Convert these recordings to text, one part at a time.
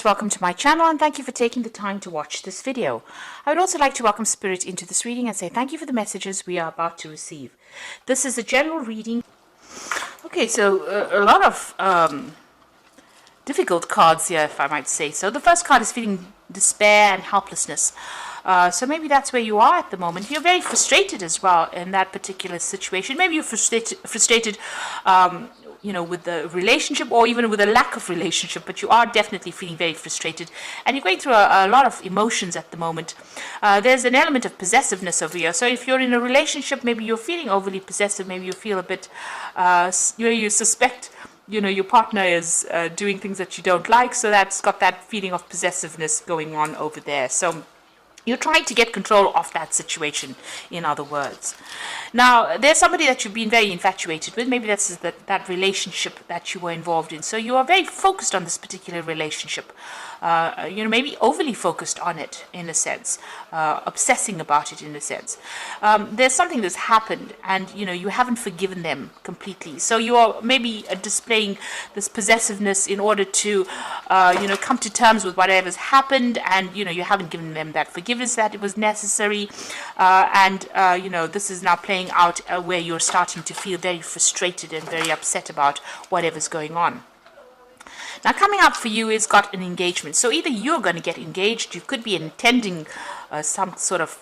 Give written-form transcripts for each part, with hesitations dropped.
Welcome to my channel and thank you for taking the time to watch this video. I would also like to welcome Spirit into this reading and say thank you for the messages we are about to receive. This is a general reading. Okay, so a lot of difficult cards here, if I might say so. The first card is feeling despair and helplessness. So maybe that's where you are at the moment. You're very frustrated as well in that particular situation. Maybe you're frustrated with the relationship or even with a lack of relationship, but you are definitely feeling very frustrated and you're going through a lot of emotions at the moment. There's an element of possessiveness over here. So if you're in a relationship, maybe you're feeling overly possessive, maybe you feel a bit, you suspect your partner is doing things that you don't like, so that's got that feeling of possessiveness going on over there. So you're trying to get control of that situation, in other words. Now, there's somebody that you've been very infatuated with. Maybe that's that relationship that you were involved in. So you are very focused on this particular relationship. Maybe overly focused on it, in a sense. Obsessing about it, in a sense. There's something that's happened, and, you haven't forgiven them completely. So you are maybe displaying this possessiveness in order to, come to terms with whatever's happened, and, you haven't given them that forgiveness that it was necessary. This is now playing out where you're starting to feel very frustrated and very upset about whatever's going on. Now, coming up for you is got an engagement. So either you're going to get engaged, you could be intending some sort of,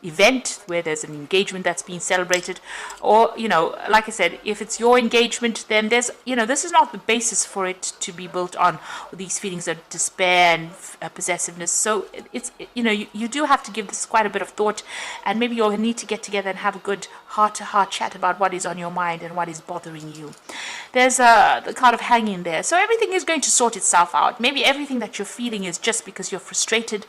event where there's an engagement that's being celebrated, or like I said, if it's your engagement, then there's this is not the basis for it to be built on these feelings of despair and possessiveness. So you do have to give this quite a bit of thought, and maybe you'll need to get together and have a good heart-to-heart chat about what is on your mind and what is bothering you. There's the card of hanging there, so everything is going to sort itself out. Maybe everything that you're feeling is just because you're frustrated,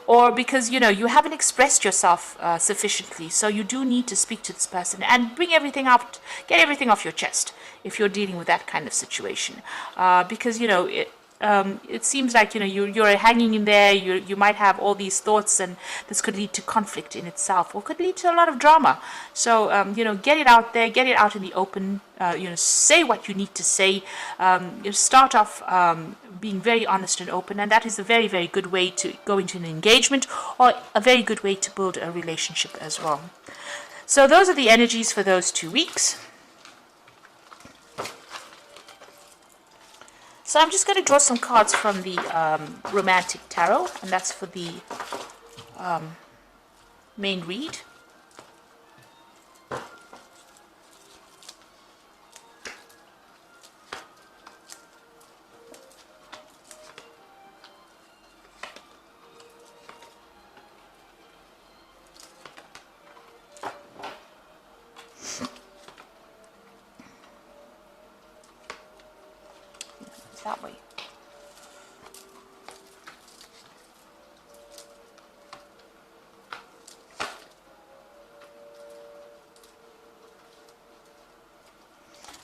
or because you haven't expressed yourself sufficiently. So you do need to speak to this person and bring everything out, get everything off your chest if you're dealing with that kind of situation. Because it seems like you're hanging in there. You might have all these thoughts, and this could lead to conflict in itself, or could lead to a lot of drama. So get it out there, get it out in the open. Say what you need to say. Start off being very honest and open, and that is a very, very good way to go into an engagement, or a very good way to build a relationship as well. So those are the energies for those 2 weeks. So I'm just going to draw some cards from the Romantic Tarot, and that's for the main read. That way.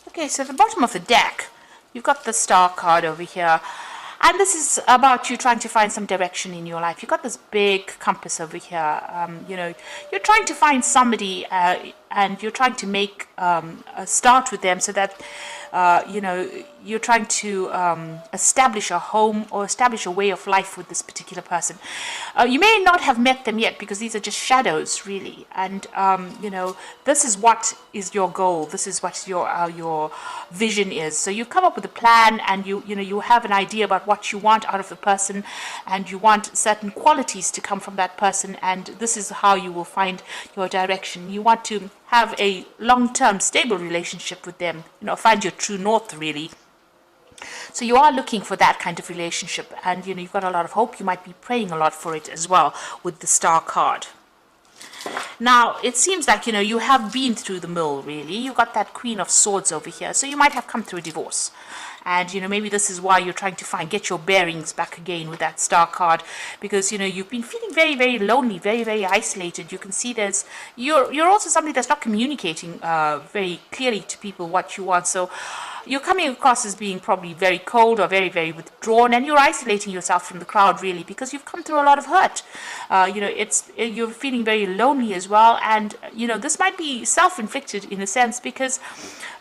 Okay, so at the bottom of the deck, you've got the Star card over here. And this is about you trying to find some direction in your life. You've got this big compass over here. You're trying to find somebody, and you're trying to make a start with them, so that you're trying to establish a home or establish a way of life with this particular person. You may not have met them yet, because these are just shadows, really. And this is what is your goal. This is what your vision is. So you come up with a plan, and you have an idea about what you want out of the person, and you want certain qualities to come from that person, and this is how you will find your direction. You want to have a long-term stable relationship with them, find your true north, really. So you are looking for that kind of relationship, and you've got a lot of hope. You might be praying a lot for it as well with the Star card. Now, it seems like, you have been through the mill, really. You've got that Queen of Swords over here, so you might have come through a divorce. And, maybe this is why you're trying to get your bearings back again with that Star card, because, you've been feeling very, very lonely, very, very isolated. You can see you're also somebody that's not communicating very clearly to people what you want. So you're coming across as being probably very cold or very, very withdrawn, and you're isolating yourself from the crowd, really, because you've come through a lot of hurt. You're feeling very lonely as well, and this might be self-inflicted in a sense, because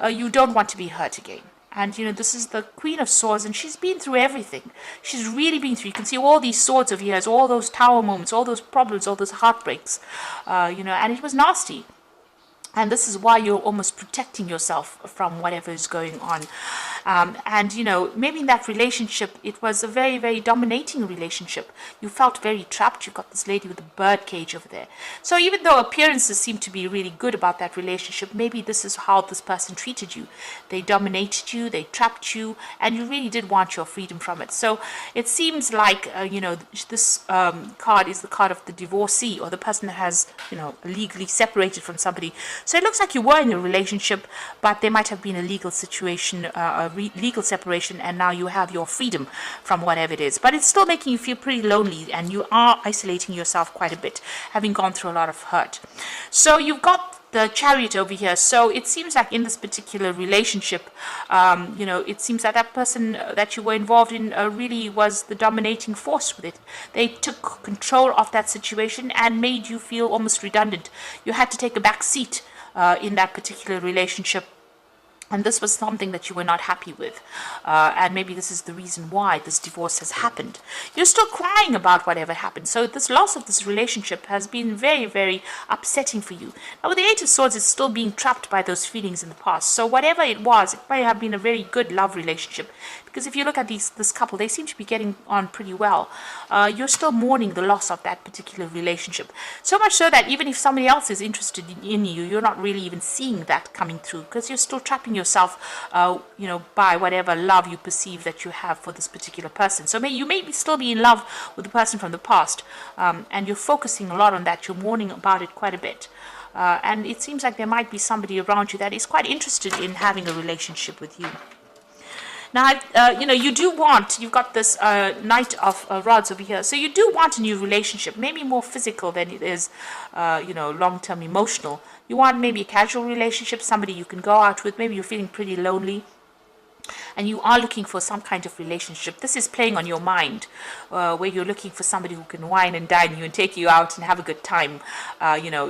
you don't want to be hurt again. And, this is the Queen of Swords, and she's been through everything. She's really been through. You can see all these swords of yours, all those tower moments, all those problems, all those heartbreaks, and it was nasty. And this is why you're almost protecting yourself from whatever is going on. And, maybe in that relationship, it was a very, very dominating relationship. You felt very trapped. You've got this lady with a bird cage over there. So even though appearances seem to be really good about that relationship, maybe this is how this person treated you. They dominated you, they trapped you, and you really did want your freedom from it. So it seems like, this card is the card of the divorcee, or the person that has, legally separated from somebody. So it looks like you were in a relationship, but there might have been a legal situation, legal separation, and now you have your freedom from whatever it is. But it's still making you feel pretty lonely, and you are isolating yourself quite a bit, having gone through a lot of hurt. So you've got the Chariot over here. So it seems like in this particular relationship, it seems that that person that you were involved in really was the dominating force with it. They took control of that situation and made you feel almost redundant. You had to take a back seat in that particular relationship. And this was something that you were not happy with. And maybe this is the reason why this divorce has happened. You're still crying about whatever happened. So this loss of this relationship has been very, very upsetting for you. Now with the Eight of Swords, it's still being trapped by those feelings in the past. So whatever it was, it might have been a very good love relationship. Because if you look at this couple, they seem to be getting on pretty well. You're still mourning the loss of that particular relationship. So much so that even if somebody else is interested in you, you're not really even seeing that coming through, because you're still trapping yourself, by whatever love you perceive that you have for this particular person. So you may still be in love with the person from the past, and you're focusing a lot on that. You're mourning about it quite a bit. And it seems like there might be somebody around you that is quite interested in having a relationship with you. Now, you do want, you've got this Knight of Rods over here, so you do want a new relationship, maybe more physical than it is, long-term emotional. You want maybe a casual relationship, somebody you can go out with, maybe you're feeling pretty lonely, and you are looking for some kind of relationship. This is playing on your mind, where you're looking for somebody who can wine and dine you and take you out and have a good time.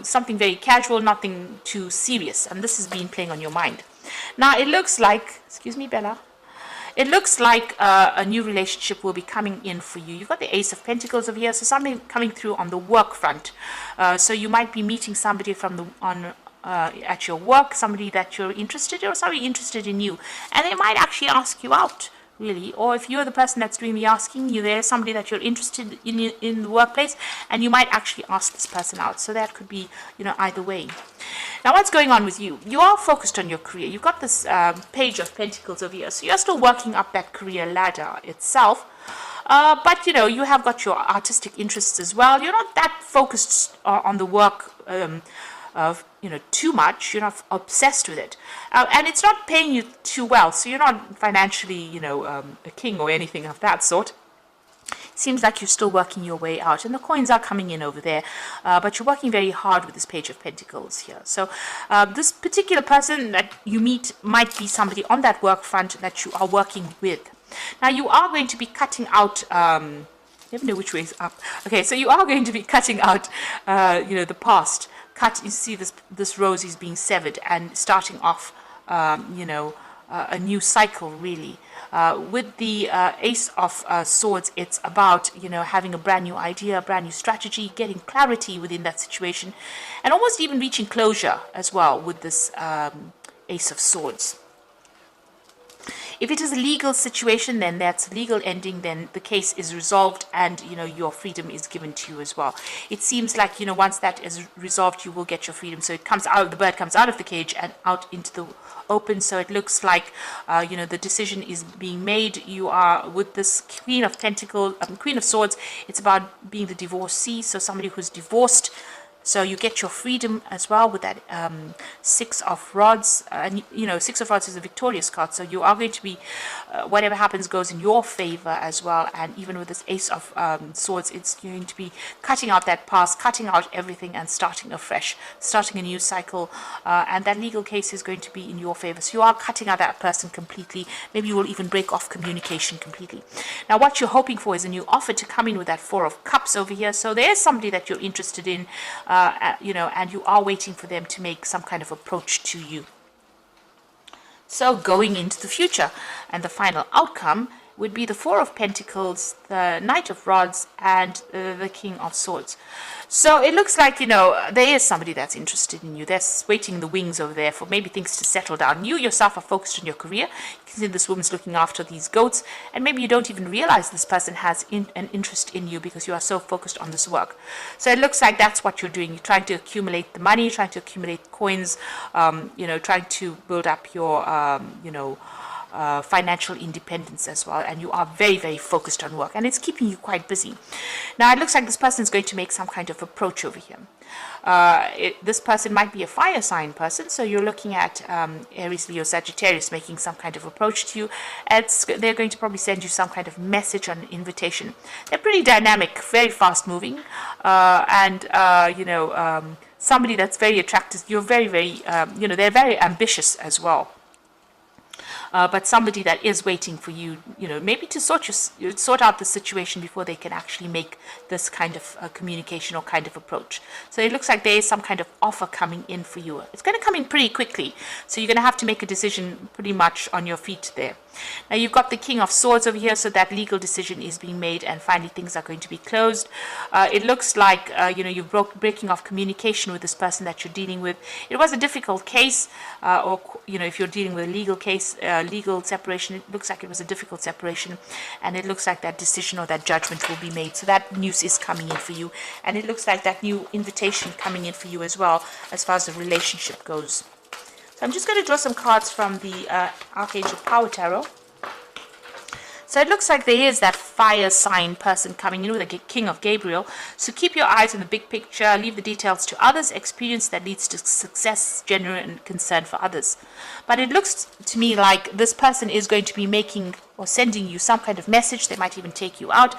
Something very casual, nothing too serious, and this has been playing on your mind. Now, it looks like, excuse me, Bella. It looks like a new relationship will be coming in for you. You've got the Ace of Pentacles over here, so something coming through on the work front. So you might be meeting somebody at your work, somebody that you're interested in, or somebody interested in you. And they might actually ask you out, really. Or if you're the person that's doing the asking, there's somebody that you're interested in the workplace, and you might actually ask this person out. So that could be, either way. Now, what's going on with you? You are focused on your career. You've got this Page of Pentacles over here. So you're still working up that career ladder itself. But, you have got your artistic interests as well. You're not that focused on the work too much. You're not obsessed with it. And it's not paying you too well. So you're not financially, a king or anything of that sort. Seems like you're still working your way out, and the coins are coming in over there, but you're working very hard with this Page of Pentacles here. So this particular person that you meet might be somebody on that work front that you are working with. Now, you are going to be cutting out, I never know which way is up. Okay, so you are going to be cutting out, the past. You see this rose is being severed and starting off, a new cycle, really. With the Ace of Swords, it's about, having a brand new idea, a brand new strategy, getting clarity within that situation, and almost even reaching closure as well with this Ace of Swords. If it is a legal situation, then that's a legal ending, then the case is resolved and, your freedom is given to you as well. It seems like, once that is resolved, you will get your freedom. So it comes out, the bird comes out of the cage and out into the open. So it looks like, the decision is being made. You are with this Queen of Pentacles, Queen of Swords. It's about being the divorcee. So somebody who's divorced. So you get your freedom as well with that Six of Rods. And, Six of Rods is a victorious card. So you are going to be, whatever happens goes in your favor as well. And even with this Ace of Swords, it's going to be cutting out that past, cutting out everything and starting afresh, starting a new cycle. And that legal case is going to be in your favor. So you are cutting out that person completely. Maybe you will even break off communication completely. Now, what you're hoping for is a new offer to come in with that Four of Cups over here. So there's somebody that you're interested in. And you are waiting for them to make some kind of approach to you. So going into the future, and the final outcome would be the Four of Pentacles, the Knight of Rods, and the King of Swords. So it looks like, you know, there is somebody that's interested in you. There's waiting in the wings over there for maybe things to settle down. You yourself are focused on your career. You can see this woman's looking after these goats, and maybe you don't even realize this person has an interest in you because you are so focused on this work. So it looks like that's what you're doing. You're trying to accumulate the money, trying to accumulate coins, you know, trying to build up your, you know, financial independence as well, and you are very, very focused on work, and it's keeping you quite busy. Now it looks like this person is going to make some kind of approach over here. This person might be a fire sign person, so you're looking at Aries, Leo, Sagittarius making some kind of approach to you. They're going to probably send you some kind of message or an invitation. They're pretty dynamic, very fast moving, and you know, somebody that's very attractive. You're very, very, you know, they're very ambitious as well. But somebody that is waiting for you, you know, maybe to sort out the situation before they can actually make this kind of communication or kind of approach. So it looks like there is some kind of offer coming in for you. It's going to come in pretty quickly, so you're going to have to make a decision pretty much on your feet there. Now you've got the King of Swords over here, so that legal decision is being made, and finally things are going to be closed. It looks like you know, you're breaking off communication with this person that you're dealing with. It was a difficult case, or you know, if you're dealing with a legal case, legal separation, it looks like it was a difficult separation, and it looks like that decision or that judgment will be made. So that news is coming in for you, and it looks like that new invitation coming in for you as well, as far as the relationship goes. So I'm just going to draw some cards from the Archangel Power Tarot. So it looks like there is that fire sign person coming in with the King of Gabriel. So keep your eyes on the big picture, leave the details to others, experience that leads to success, genuine concern for others. But it looks to me like this person is going to be making or sending you some kind of message. They might even take you out.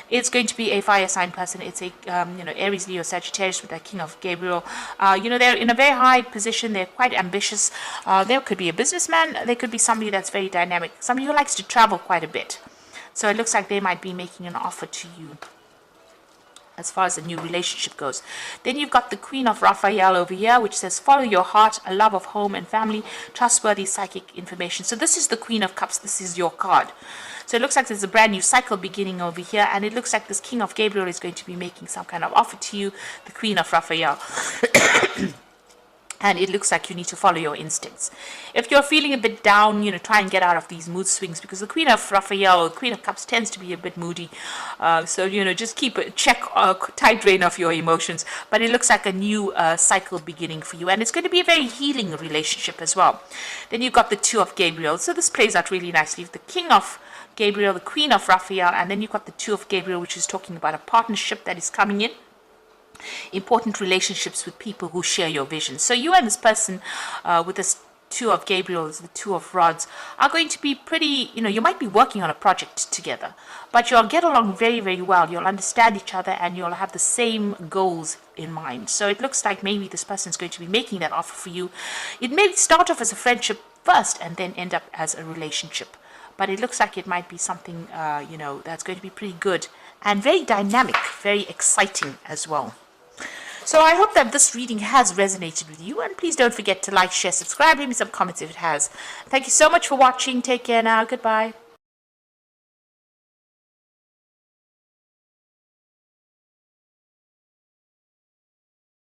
It's going to be a fire sign person. It's a you know, Aries, Leo, Sagittarius with that King of Gabriel. You know, they're in a very high position. They're quite ambitious. There could be a businessman. There could be somebody that's very dynamic. Somebody who likes to travel quite a bit. So it looks like they might be making an offer to you as far as the new relationship goes. Then you've got the Queen of Raphael over here, which says, follow your heart, a love of home and family, trustworthy psychic information. So this is the Queen of Cups. This is your card. So it looks like there's a brand new cycle beginning over here, and it looks like this King of Gabriel is going to be making some kind of offer to you, the Queen of Raphael. And it looks like you need to follow your instincts. If you're feeling a bit down, you know, try and get out of these mood swings, because the Queen of Raphael, or Queen of Cups, tends to be a bit moody. So, you know, just keep a tight rein of your emotions. But it looks like a new cycle beginning for you. And it's going to be a very healing relationship as well. Then you've got the Two of Gabriel. So this plays out really nicely. The King of Gabriel, the Queen of Raphael, and then you've got the Two of Gabriel, which is talking about a partnership that is coming in. Important relationships with people who share your vision. So you and this person with this Two of Gabriel, the Two of Rods, are going to be pretty, you know, you might be working on a project together, but you'll get along very, very well. You'll understand each other, and you'll have the same goals in mind. So it looks like maybe this person is going to be making that offer for you. It may start off as a friendship first and then end up as a relationship. But it looks like it might be something, you know, that's going to be pretty good and very dynamic, very exciting as well. So I hope that this reading has resonated with you, and please don't forget to like, share, subscribe, leave me some comments if it has. Thank you so much for watching. Take care now. Goodbye.